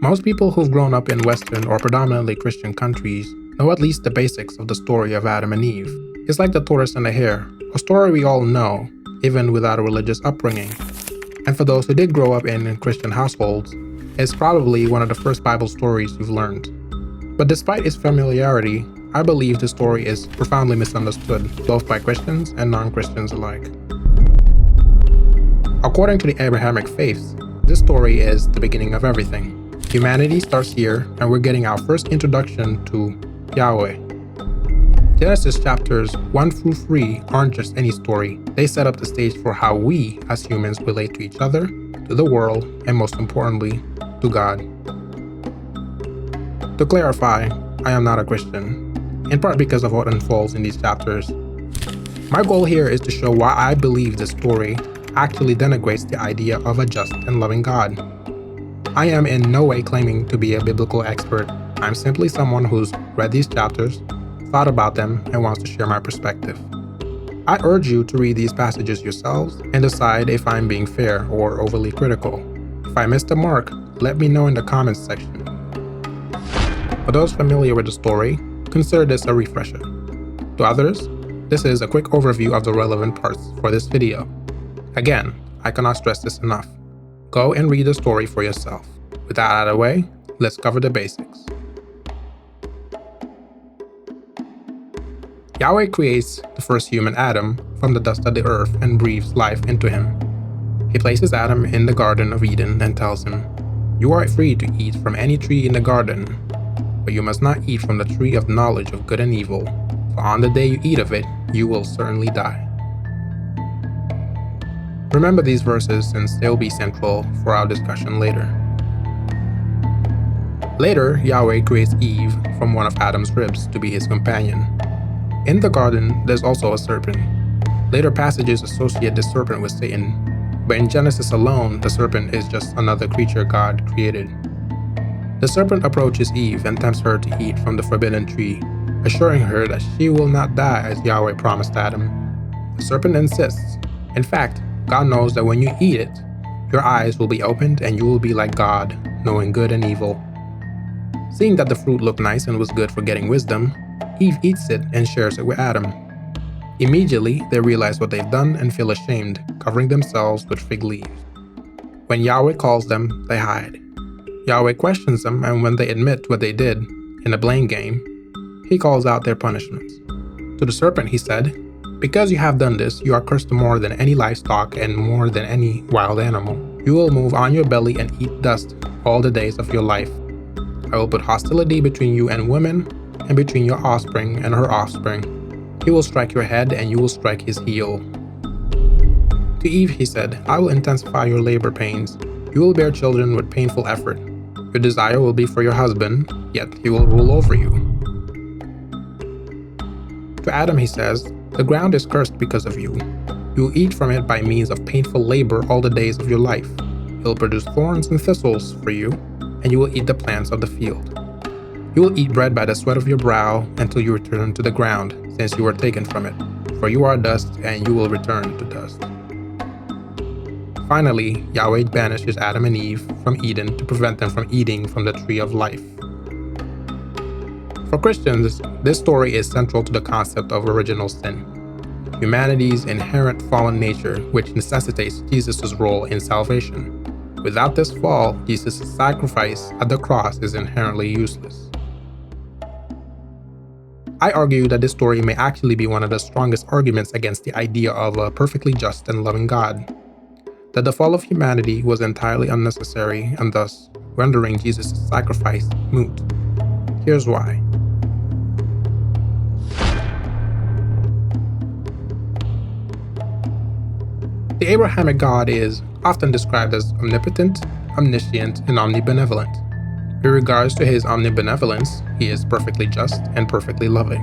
Most people who've grown up in Western or predominantly Christian countries know at least the basics of the story of Adam and Eve. It's like the tortoise and the hare, a story we all know, even without a religious upbringing. And for those who did grow up in Christian households, it's probably one of the first Bible stories you've learned. But despite its familiarity, I believe the story is profoundly misunderstood, both by Christians and non-Christians alike. According to the Abrahamic faiths, this story is the beginning of everything. Humanity starts here, and we're getting our first introduction to Yahweh. Genesis chapters 1 through 3 aren't just any story, they set up the stage for how we, as humans, relate to each other, to the world, and most importantly, to God. To clarify, I am not a Christian, in part because of what unfolds in these chapters. My goal here is to show why I believe this story actually denigrates the idea of a just and loving God. I am in no way claiming to be a biblical expert. I'm simply someone who's read these chapters, thought about them, and wants to share my perspective. I urge you to read these passages yourselves and decide if I'm being fair or overly critical. If I missed a mark, let me know in the comments section. For those familiar with the story, consider this a refresher. To others, this is a quick overview of the relevant parts for this video. Again, I cannot stress this enough. Go and read the story for yourself. With that out of the way, let's cover the basics. Yahweh creates the first human Adam from the dust of the earth and breathes life into him. He places Adam in the Garden of Eden and tells him, "You are free to eat from any tree in the garden, but you must not eat from the tree of knowledge of good and evil, for on the day you eat of it, you will certainly die." Remember these verses since they'll be central for our discussion later. Later, Yahweh creates Eve from one of Adam's ribs to be his companion. In the garden, there's also a serpent. Later passages associate the serpent with Satan, but in Genesis alone, the serpent is just another creature God created. The serpent approaches Eve and tempts her to eat from the forbidden tree, assuring her that she will not die as Yahweh promised Adam. The serpent insists. In fact, God knows that when you eat it, your eyes will be opened and you will be like God, knowing good and evil. Seeing that the fruit looked nice and was good for getting wisdom, Eve eats it and shares it with Adam. Immediately, they realize what they've done and feel ashamed, covering themselves with fig leaves. When Yahweh calls them, they hide. Yahweh questions them, and when they admit what they did, in a blame game, he calls out their punishments. To the serpent he said, "Because you have done this, you are cursed more than any livestock and more than any wild animal. You will move on your belly and eat dust all the days of your life. I will put hostility between you and women, and between your offspring and her offspring. He will strike your head and you will strike his heel." To Eve he said, "I will intensify your labor pains. You will bear children with painful effort. Your desire will be for your husband, yet he will rule over you." To Adam he says, "The ground is cursed because of you. You will eat from it by means of painful labor all the days of your life. It will produce thorns and thistles for you, and you will eat the plants of the field. You will eat bread by the sweat of your brow until you return to the ground, since you were taken from it. For you are dust, and you will return to dust." Finally, Yahweh banishes Adam and Eve from Eden to prevent them from eating from the tree of life. For Christians, this story is central to the concept of original sin, humanity's inherent fallen nature, which necessitates Jesus' role in salvation. Without this fall, Jesus' sacrifice at the cross is inherently useless. I argue that this story may actually be one of the strongest arguments against the idea of a perfectly just and loving God. That the fall of humanity was entirely unnecessary and thus rendering Jesus' sacrifice moot. Here's why. The Abrahamic God is often described as omnipotent, omniscient, and omnibenevolent. In regards to his omnibenevolence, he is perfectly just and perfectly loving.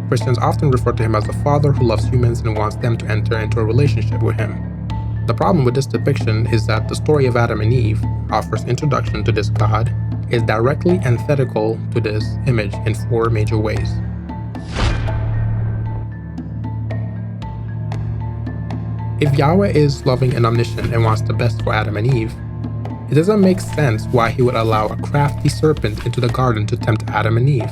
Christians often refer to him as the Father who loves humans and wants them to enter into a relationship with him. The problem with this depiction is that the story of Adam and Eve, our first introduction to this God, is directly antithetical to this image in 4 major ways. If Yahweh is loving and omniscient and wants the best for Adam and Eve, It doesn't make sense why he would allow a crafty serpent into the garden to tempt Adam and Eve.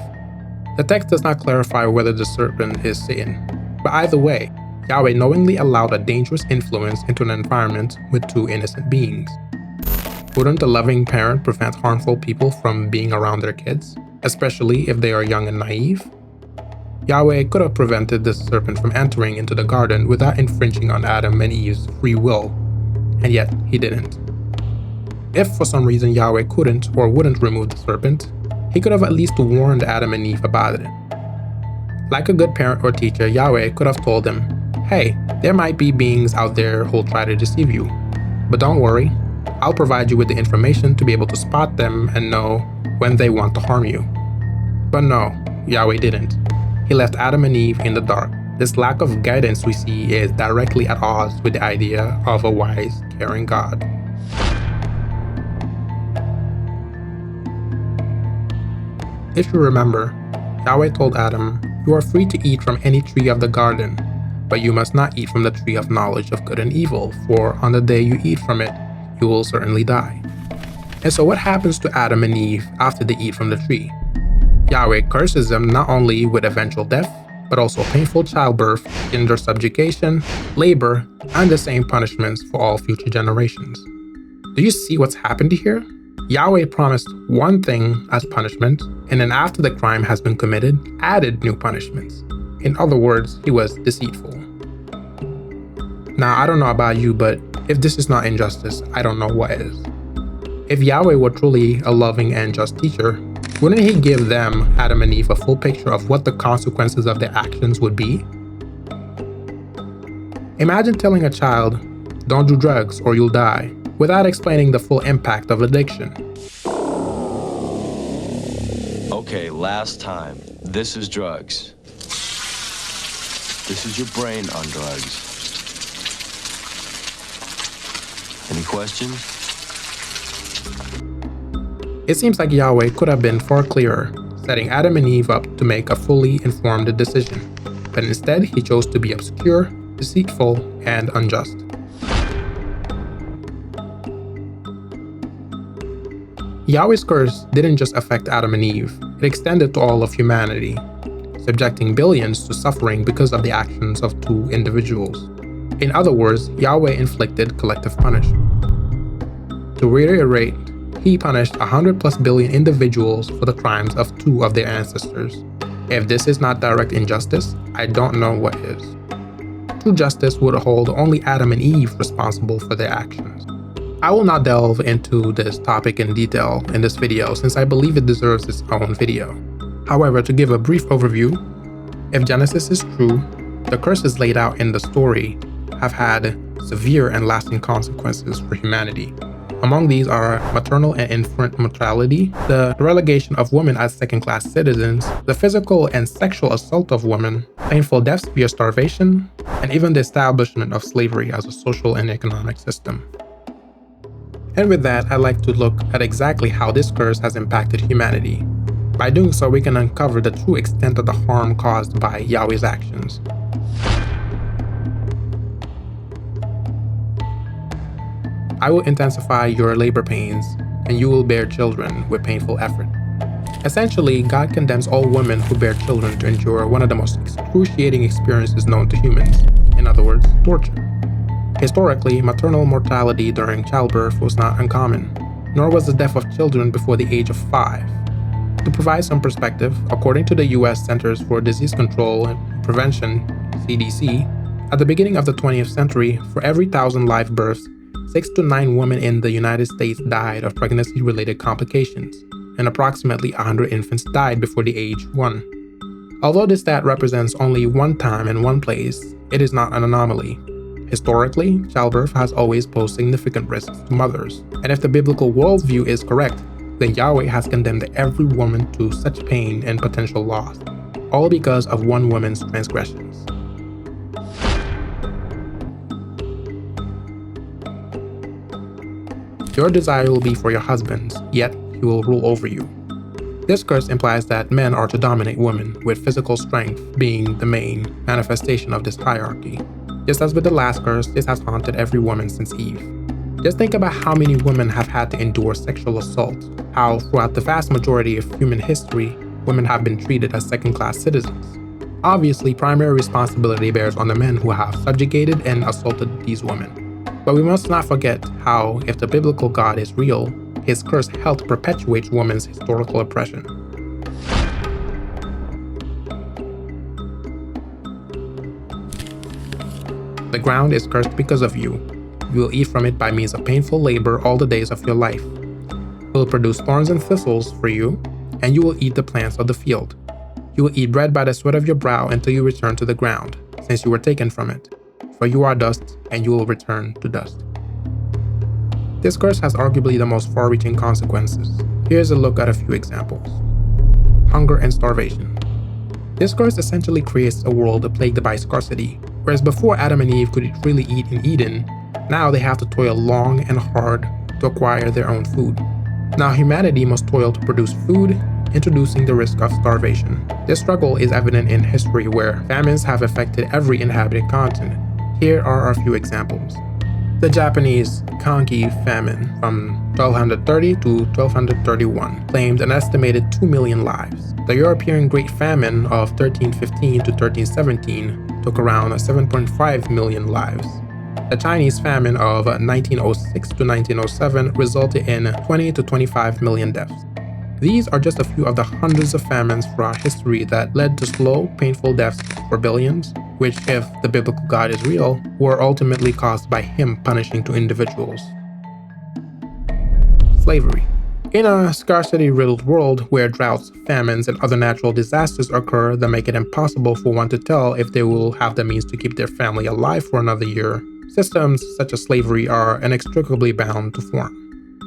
The text does not clarify whether the serpent is Satan, but either way, Yahweh knowingly allowed a dangerous influence into an environment with two innocent beings. Wouldn't a loving parent prevent harmful people from being around their kids, especially if they are young and naive? Yahweh could have prevented the serpent from entering into the garden without infringing on Adam and Eve's free will, and yet he didn't. If for some reason Yahweh couldn't or wouldn't remove the serpent, he could have at least warned Adam and Eve about it. Like a good parent or teacher, Yahweh could have told them, hey, there might be beings out there who'll try to deceive you, but don't worry, I'll provide you with the information to be able to spot them and know when they want to harm you. But no, Yahweh didn't. He left Adam and Eve in the dark. This lack of guidance we see is directly at odds with the idea of a wise, caring God. If you remember, Yahweh told Adam, "You are free to eat from any tree of the garden, but you must not eat from the tree of knowledge of good and evil, for on the day you eat from it, you will certainly die." And so what happens to Adam and Eve after they eat from the tree? Yahweh curses them not only with eventual death, but also painful childbirth, gender subjugation, labor, and the same punishments for all future generations. Do you see what's happened here? Yahweh promised one thing as punishment, and then after the crime has been committed, added new punishments. In other words, he was deceitful. Now, I don't know about you, but if this is not injustice, I don't know what is. If Yahweh were truly a loving and just teacher, wouldn't he give them, Adam and Eve, a full picture of what the consequences of their actions would be? Imagine telling a child, "Don't do drugs or you'll die," without explaining the full impact of addiction. Okay, last time. This is drugs. This is your brain on drugs. Any questions? It seems like Yahweh could have been far clearer, setting Adam and Eve up to make a fully informed decision, but instead he chose to be obscure, deceitful, and unjust. Yahweh's curse didn't just affect Adam and Eve, it extended to all of humanity, subjecting billions to suffering because of the actions of two individuals. In other words, Yahweh inflicted collective punishment. To reiterate, he punished 100+ billion individuals for the crimes of two of their ancestors. If this is not direct injustice, I don't know what is. True justice would hold only Adam and Eve responsible for their actions. I will not delve into this topic in detail in this video since I believe it deserves its own video. However, to give a brief overview, if Genesis is true, the curses laid out in the story have had severe and lasting consequences for humanity. Among these are maternal and infant mortality, the relegation of women as second-class citizens, the physical and sexual assault of women, painful deaths via starvation, and even the establishment of slavery as a social and economic system. And with that, I'd like to look at exactly how this curse has impacted humanity. By doing so, we can uncover the true extent of the harm caused by Yahweh's actions. I will intensify your labor pains, and you will bear children with painful effort. Essentially, God condemns all women who bear children to endure one of the most excruciating experiences known to humans. In other words, torture. Historically, maternal mortality during childbirth was not uncommon, nor was the death of children before the age of 5. To provide some perspective, according to the US Centers for Disease Control and Prevention, CDC, at the beginning of the 20th century, for every 1,000 live births, 6 to 9 women in the United States died of pregnancy-related complications, and approximately 100 infants died before the age 1. Although this stat represents only one time and one place, it is not an anomaly. Historically, childbirth has always posed significant risks to mothers, and if the biblical worldview is correct, then Yahweh has condemned every woman to such pain and potential loss, all because of one woman's transgressions. Your desire will be for your husbands, yet he will rule over you. This curse implies that men are to dominate women, with physical strength being the main manifestation of this hierarchy. Just as with the last curse, this has haunted every woman since Eve. Just think about how many women have had to endure sexual assault, how throughout the vast majority of human history, women have been treated as second-class citizens. Obviously, primary responsibility bears on the men who have subjugated and assaulted these women. But we must not forget how, if the biblical God is real, his curse helped perpetuate women's historical oppression. The ground is cursed because of you. You will eat from it by means of painful labor all the days of your life. It will produce thorns and thistles for you, and you will eat the plants of the field. You will eat bread by the sweat of your brow until you return to the ground, since you were taken from it. For you are dust, and you will return to dust. This curse has arguably the most far-reaching consequences. Here's a look at a few examples. Hunger and starvation. This curse essentially creates a world plagued by scarcity, whereas before Adam and Eve could freely eat in Eden, now they have to toil long and hard to acquire their own food. Now humanity must toil to produce food, introducing the risk of starvation. This struggle is evident in history where famines have affected every inhabited continent. Here are a few examples. The Japanese Kanki famine from 1230 to 1231 claimed an estimated 2 million lives. The European Great Famine of 1315 to 1317 took around 7.5 million lives. The Chinese famine of 1906 to 1907 resulted in 20 to 25 million deaths. These are just a few of the hundreds of famines throughout history that led to slow, painful deaths for billions, which, if the biblical God is real, were ultimately caused by him punishing two individuals. Slavery. In a scarcity-riddled world where droughts, famines, and other natural disasters occur that make it impossible for one to tell if they will have the means to keep their family alive for another year, systems such as slavery are inextricably bound to form.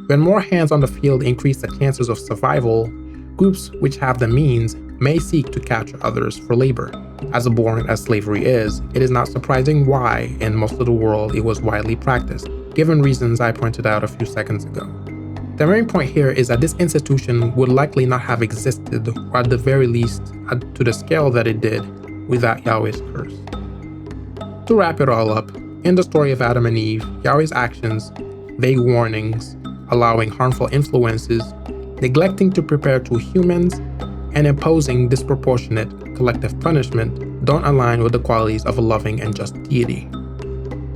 When more hands on the field increase the chances of survival, groups which have the means may seek to capture others for labor. As abhorrent as slavery is, it is not surprising why, in most of the world, it was widely practiced, given reasons I pointed out a few seconds ago. The main point here is that this institution would likely not have existed, or at the very least, to the scale that it did, without Yahweh's curse. To wrap it all up, in the story of Adam and Eve, Yahweh's actions, vague warnings, allowing harmful influences, neglecting to prepare to humans, and imposing disproportionate collective punishment don't align with the qualities of a loving and just deity.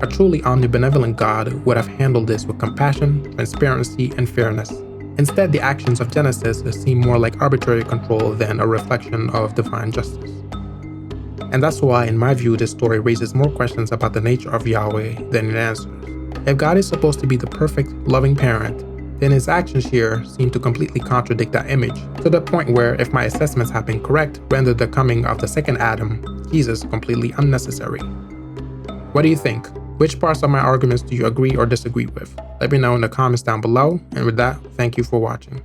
A truly omnibenevolent God would have handled this with compassion, transparency, and fairness. Instead, the actions of Genesis seem more like arbitrary control than a reflection of divine justice. And that's why, in my view, this story raises more questions about the nature of Yahweh than it answers. If God is supposed to be the perfect, loving parent, then his actions here seem to completely contradict that image, to the point where, if my assessments have been correct, render the coming of the second Adam, Jesus, completely unnecessary. What do you think? Which parts of my arguments do you agree or disagree with? Let me know in the comments down below, and with that, thank you for watching.